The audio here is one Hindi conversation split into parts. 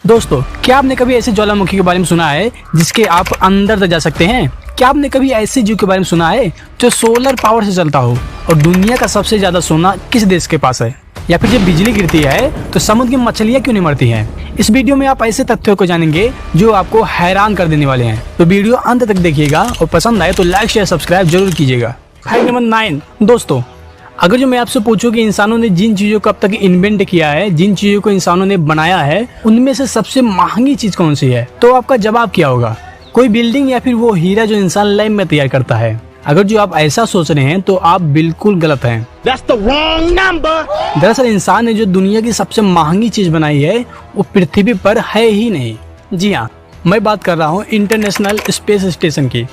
दोस्तों, क्या आपने कभी ऐसे ज्वालामुखी के बारे में सुना है जिसके आप अंदर तक जा सकते हैं? क्या आपने कभी ऐसे जीव के बारे में सुना है जो सोलर पावर से चलता हो? और दुनिया का सबसे ज्यादा सोना किस देश के पास है? या फिर जब बिजली गिरती है तो समुद्र की मछलियां क्यों नहीं मरती हैं? इस वीडियो में आप ऐसे तथ्यों को जानेंगे जो आपको हैरान कर देने वाले हैं। तो वीडियो अंत तक देखिएगा और पसंद आए तो लाइक शेयर सब्सक्राइब जरूर कीजिएगा। Fact number 9। दोस्तों, अगर जो मैं आपसे पूछूं कि इंसानों ने जिन चीजों को अब तक इन्वेंट किया है, जिन चीजों को इंसानों ने बनाया है, उनमें से सबसे महंगी चीज कौन सी है, तो आपका जवाब क्या होगा? कोई बिल्डिंग या फिर वो हीरा जो इंसान लैब में तैयार करता है? अगर जो आप ऐसा सोच रहे हैं तो आप बिल्कुल गलत हैं। That's the wrong number. दरअसल इंसान ने जो दुनिया की सबसे महंगी चीज बनाई है वो पृथ्वी पर है ही नहीं। जी हाँ, मैं बात कर रहा हूँ इंटरनेशनल स्पेस स्टेशन की।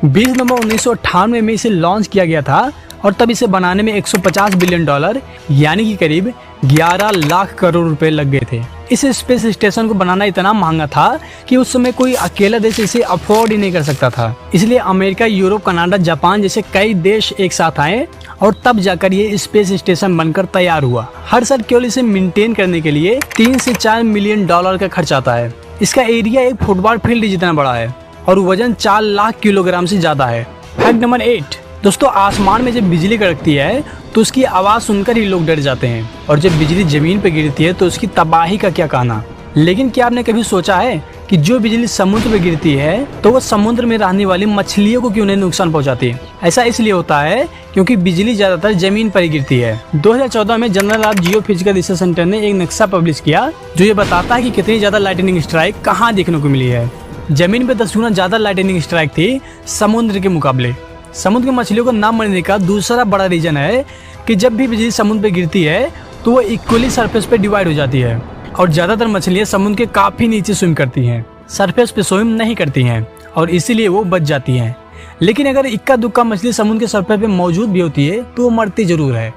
20 नवंबर 1998 में इसे लॉन्च किया गया था और तब इसे बनाने में $150 बिलियन यानी कि करीब 11 लाख करोड़ रुपए लग गए थे। इस स्पेस स्टेशन को बनाना इतना महंगा था कि उस समय कोई अकेला देश इसे अफोर्ड ही नहीं कर सकता था। इसलिए अमेरिका, यूरोप, कनाडा, जापान जैसे कई देश एक साथ आए और तब जाकर ये स्पेस स्टेशन बनकर तैयार हुआ। हर साल केवल इसे मेंटेन करने के लिए $3 से $4 मिलियन का खर्च आता है। इसका एरिया एक फुटबॉल फील्ड जितना बड़ा है और वजन 4 लाख किलोग्राम से ज्यादा है। Fact number 8। दोस्तों, आसमान में जब बिजली कड़कती है तो उसकी आवाज सुनकर ही लोग डर जाते हैं, और जब बिजली जमीन पर गिरती है तो उसकी तबाही का क्या कहना। लेकिन क्या आपने कभी सोचा है कि जो बिजली समुद्र में गिरती है तो वो समुद्र में रहने वाली मछलियों को क्यों नहीं नुकसान पहुंचाती है? ऐसा इसलिए होता है क्योंकि बिजली ज्यादातर जमीन पर ही गिरती है। 2014 में journal of geophysical research centre ने एक नक्शा पब्लिश किया जो ये बताता है कि कितनी ज्यादा लाइटनिंग स्ट्राइक कहाँ देखने को मिली है। जमीन पे 10 गुना ज्यादा लाइटनिंग स्ट्राइक थी समुद्र के मुकाबले। समुद्र की मछलियों को ना मरने का दूसरा बड़ा रीजन है कि जब भी बिजली समुद्र पे गिरती है तो वो इक्वली सरफेस पे डिवाइड हो जाती है और ज्यादातर मछलियां समुद्र के काफी नीचे स्विम करती हैं, सरफेस पे स्विम नहीं करती हैं और इसीलिए वो बच जाती हैं। लेकिन अगर इक्का दुक्का मछली समुद्र के सरफेस पे मौजूद भी होती है तो वो मरती जरूर है।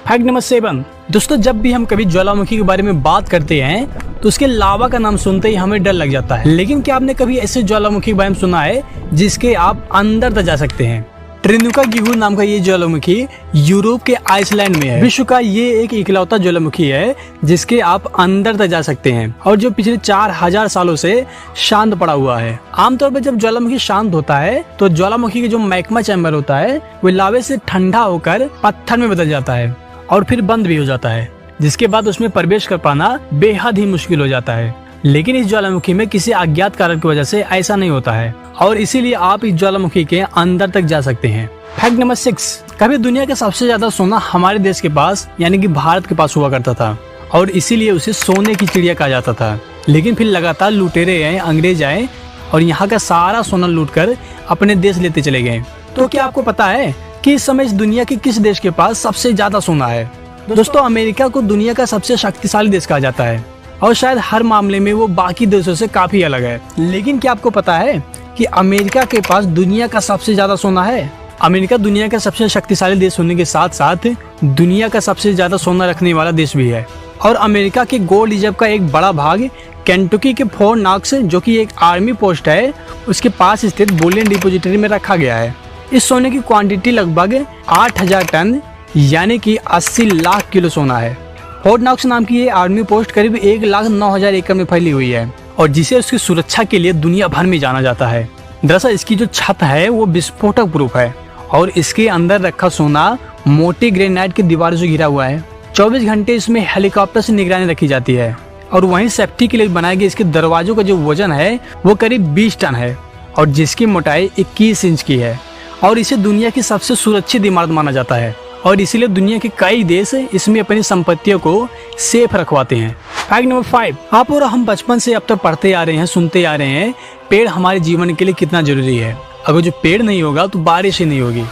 Fact number 7। दोस्तों, जब भी हम कभी ज्वालामुखी के बारे में बात करते हैं तो उसके लावा का नाम सुनते ही हमें डर लग जाता है। लेकिन क्या आपने कभी ऐसे ज्वालामुखी के बारे में सुना है जिसके आप अंदर तक जा सकते हैं? ट्रिनुका गिगुर नाम का ये ज्वालामुखी यूरोप के आइसलैंड में है। विश्व का ये एक इकलौता ज्वालामुखी है जिसके आप अंदर तक जा सकते हैं और जो पिछले 4000 सालों से शांत पड़ा हुआ है। आमतौर पर जब ज्वालामुखी शांत होता है तो ज्वालामुखी के जो मैग्मा चैम्बर होता है वो लावे से ठंडा होकर पत्थर में बदल जाता है और फिर बंद भी हो जाता है, जिसके बाद उसमें प्रवेश कर पाना बेहद ही मुश्किल हो जाता है। लेकिन इस ज्वालामुखी में किसी अज्ञात कारण की वजह से ऐसा नहीं होता है और इसीलिए आप इस ज्वालामुखी के अंदर तक जा सकते हैं। Fact number 6। कभी दुनिया का सबसे ज्यादा सोना हमारे देश के पास यानी कि भारत के पास हुआ करता था और इसीलिए उसे सोने की चिड़िया कहा जाता था। लेकिन फिर लगातार लुटेरे आए, अंग्रेज आए और यहाँ का सारा सोना लूटकर अपने देश लेते चले गए। तो क्या आपको पता है कि इस समय इस दुनिया के किस देश के पास सबसे ज्यादा सोना है? दोस्तों, अमेरिका को दुनिया का सबसे शक्तिशाली देश कहा जाता है और शायद हर मामले में वो बाकी देशों से काफी अलग है। लेकिन क्या आपको पता है कि अमेरिका के पास दुनिया का सबसे ज्यादा सोना है? अमेरिका दुनिया का सबसे शक्तिशाली देश होने के साथ साथ दुनिया का सबसे ज्यादा सोना रखने वाला देश भी है। और अमेरिका के गोल्ड रिजर्व का एक बड़ा भाग केंटुकी के फोर्ट नॉक्स, जो कि एक आर्मी पोस्ट है, उसके पास स्थित बुलियन डिपोजिटरी में रखा गया है। इस सोने की क्वांटिटी लगभग 8000 टन यानी कि 80 लाख किलो सोना है। फोर्ट नॉक्स नाम की ये आर्मी पोस्ट करीब 1,09,000 एकड़ में फैली हुई है और जिसे उसकी सुरक्षा के लिए दुनिया भर में जाना जाता है। दरअसल इसकी जो छत है वो विस्फोटक प्रूफ है और इसके अंदर रखा सोना मोटी ग्रेनाइट की दीवार से घिरा हुआ है। 24 घंटे इसमें हेलीकॉप्टर से निगरानी रखी जाती है और वहीं सेफ्टी के लिए बनाए गए इसके दरवाजों का जो वजन है वो करीब 20 टन है और जिसकी मोटाई 21 इंच की है और इसे दुनिया की सबसे सुरक्षित इमारत माना जाता है और इसीलिए दुनिया के कई देश इसमें अपनी संपत्तियों को सेफ रखवाते हैं। Fact number 5। आप और हम बचपन से अब तक पढ़ते आ रहे हैं, सुनते आ रहे हैं पेड़ हमारे जीवन के लिए कितना जरूरी है। अगर जो पेड़ नहीं होगा तो बारिश ही नहीं होगी।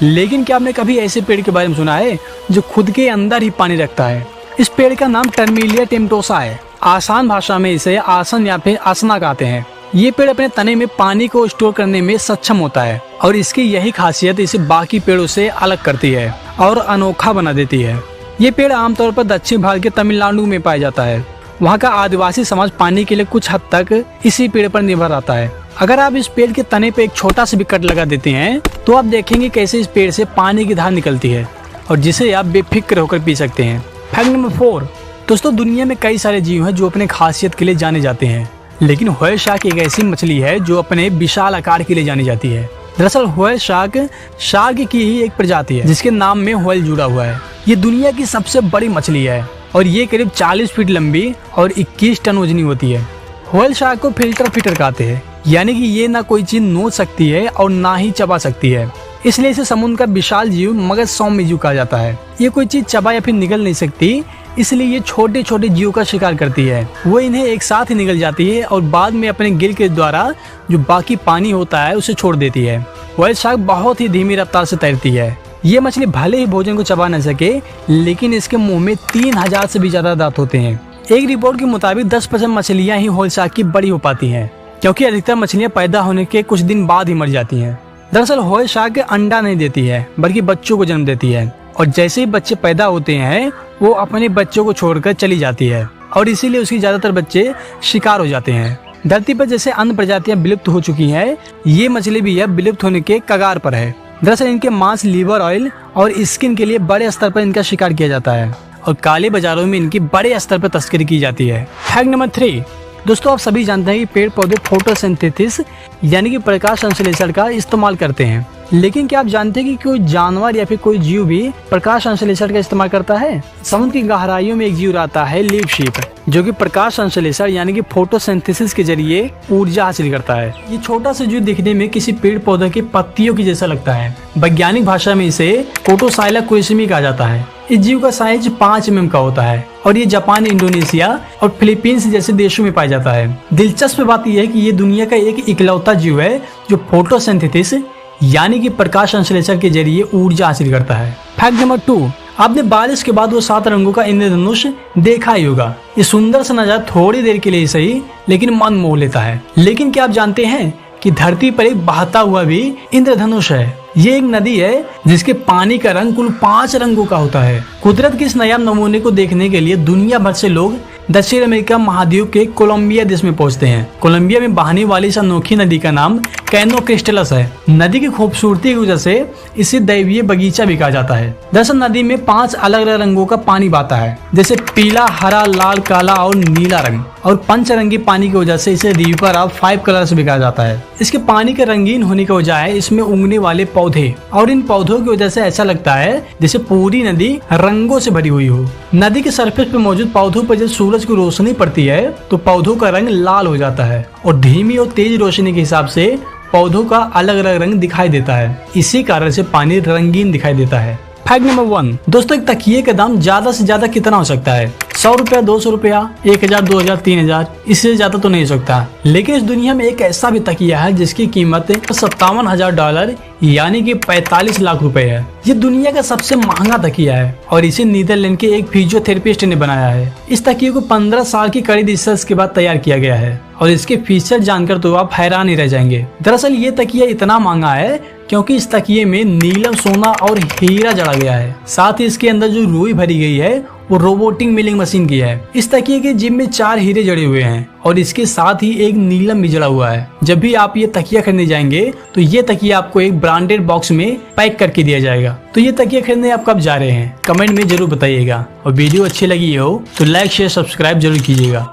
लेकिन क्या आपने कभी ऐसे पेड़ के बारे में सुना है जो खुद के अंदर ही पानी रखता है? इस पेड़ का नाम टर्मिलिया टेम्टोसा है। आसान भाषा में इसे आसन या फिर आसना कहते हैं। ये पेड़ अपने तने में पानी को स्टोर करने में सक्षम होता है और इसकी यही खासियत इसे बाकी पेड़ों से अलग करती है और अनोखा बना देती है। ये पेड़ आमतौर पर दक्षिण भारत के तमिलनाडु में पाया जाता है। वहाँ का आदिवासी समाज पानी के लिए कुछ हद तक इसी पेड़ पर निर्भर रहता है। अगर आप इस पेड़ के तने पे एक छोटा सा भी कट लगा देते हैं तो आप देखेंगे कैसे इस पेड़ से पानी की धार निकलती है और जिसे आप बेफिक्र होकर पी सकते हैं। Fact number 4। दोस्तों दुनिया में कई सारे जीव हैं जो अपने खासियत के लिए जाने जाते हैं, लेकिन व्हेल शार्क एक ऐसी मछली है जो अपने विशाल आकार के लिए जानी जाती है। दरअसल व्हेल शार्क की ही एक प्रजाति है जिसके नाम में व्हेल जुड़ा हुआ है। ये दुनिया की सबसे बड़ी मछली है और ये करीब 40 फीट लंबी और 21 टन वजनी होती है। व्हेल शार्क को फिल्टर फीटर कहते हैं, यानी कि ये ना कोई चीज नोच सकती है और ना ही चबा सकती है, इसलिए इसे समुद्र का विशाल जीव मगर सौम्य जीव कहा जाता है। ये कोई चीज चबा या फिर निगल नहीं सकती, इसलिए ये छोटे छोटे जीवों का शिकार करती है। वो इन्हें एक साथ ही निगल जाती है और बाद में अपने गिल के द्वारा जो बाकी पानी होता है उसे छोड़ देती है। व्हेल शार्क बहुत ही धीमी रफ्तार से तैरती है। ये मछली भले ही भोजन को चबा न सके, लेकिन इसके मुंह में 3000 से भी ज्यादा दांत होते हैं। एक रिपोर्ट के मुताबिक 10% मछलियां ही व्हेल शार्क की बड़ी हो पाती हैं, क्योंकि अधिकतर मछलियां पैदा होने के कुछ दिन बाद ही मर जाती हैं। दरअसल व्हेल शार्क अंडा नहीं देती है बल्कि बच्चों को जन्म देती है, और जैसे ही बच्चे पैदा होते हैं वो अपने बच्चों को छोड़कर चली जाती है और इसीलिए उसकी ज्यादातर बच्चे शिकार हो जाते हैं। धरती पर जैसे अन्य प्रजातियां विलुप्त हो चुकी हैं, ये मछली भी अब विलुप्त होने के कगार पर है। दरअसल इनके मांस, लीवर ऑयल और स्किन के लिए बड़े स्तर पर इनका शिकार किया जाता है और काले बाजारों में इनकी बड़े स्तर पर तस्करी की जाती है। फैक्ट नंबर 3, दोस्तों आप सभी जानते हैं कि पेड़ पौधे फोटोसिंथेसिस यानी कि प्रकाश संश्लेषण का इस्तेमाल करते हैं, लेकिन क्या आप जानते हैं कि कोई जानवर या फिर कोई जीव भी प्रकाश संश्लेषण का इस्तेमाल करता है? समुद्र की गहराइयों में एक जीव रहता है लीव शीप, जो कि प्रकाश संश्लेषण यानी कि फोटोसिंथेसिस के जरिए ऊर्जा हासिल करता है। ये छोटा सा जीव दिखने में किसी पेड़ पौधे की पत्तियों की जैसा लगता है। वैज्ञानिक भाषा में इसे फोटोसाइला क्वेसिमी कहा जाता है। इस जीव का साइज 5 mm का होता है और ये जापान, इंडोनेशिया और फिलीपींस जैसे देशों में पाया जाता है। दिलचस्प बात यह है कि ये दुनिया का एक इकलौता जीव है जो फोटोसिंथेसिस यानी कि प्रकाश संश्लेषण के जरिए ऊर्जा हासिल करता है। फैक्ट नंबर 2, आपने बारिश के बाद वो 7 रंगों का इंद्रधनुष देखा ही होगा। ये सुंदर सा नजारा थोड़ी देर के लिए सही लेकिन मन मोह लेता है। लेकिन क्या आप जानते हैं कि धरती पर एक बहता हुआ भी इंद्रधनुष है। ये एक नदी है जिसके पानी का रंग कुल 5 रंगों का होता है। कुदरत के इस नायाब नमूने को देखने के लिए दुनिया भर से लोग दक्षिण अमेरिका महाद्वीप के कोलंबिया देश में पहुंचते हैं। कोलंबिया में बहने वाली इस अनोखी नदी का नाम कैनो क्रिस्टलस है। नदी की खूबसूरती की वजह से इसे दैवीय बगीचा भी कहा जाता है। दरअसल नदी में 5 अलग अलग रंगों का पानी बहता है, जैसे पीला, हरा, लाल, काला और नीला रंग, और पंचरंगी पानी की वजह से इसे रिवर ऑफ 5 कलर्स भी कहा जाता है। इसके पानी के रंगीन होने की वजह है इसमें उगने वाले पौधे, और इन पौधों की वजह से ऐसा लगता है जैसे पूरी नदी रंगों से भरी हुई हो। नदी के सरफेस पे मौजूद पौधों पर जब सूरज की रोशनी पड़ती है तो पौधों का रंग लाल हो जाता है और धीमी और तेज रोशनी के हिसाब से पौधों का अलग अलग रंग दिखाई देता है। इसी कारण से पानी रंगीन दिखाई देता है। फैक्ट नंबर 1, दोस्तों एक तकिए का दाम ज्यादा से ज्यादा कितना हो सकता है? 100 रुपया, 200 रुपया, 1000, 2000, 3000, इससे ज्यादा तो नहीं हो सकता। लेकिन इस दुनिया में एक ऐसा भी तकिया है जिसकी कीमत $57,000 यानी कि 45 लाख रुपए है। ये दुनिया का सबसे महंगा तकिया है और इसे नीदरलैंड के एक फिजियोथेरेपिस्ट ने बनाया है। इस तकिए को 15 साल की कड़ी रिसर्च के बाद तैयार किया गया है और इसके फीचर जानकर तो आप हैरान ही रह जाएंगे। दरअसल ये तकिया इतना महंगा है क्योंकि इस तकिए में नीलम, सोना और हीरा जड़ा गया है। साथ ही इसके अंदर जो रुई भरी गई है वो रोबोटिक मिलिंग मशीन की है। इस तकिए के जिम में 4 हीरे जड़े हुए हैं और इसके साथ ही एक नीलम भी जड़ा हुआ है। जब भी आप ये तकिया खरीदने जाएंगे तो ये तकिया आपको एक ब्रांडेड बॉक्स में पैक करके दिया जाएगा। तो ये तकिया खरीदने आप कब जा रहे हैं कमेंट में जरूर बताइएगा, और वीडियो अच्छी लगी हो तो लाइक, शेयर, सब्सक्राइब जरूर कीजिएगा।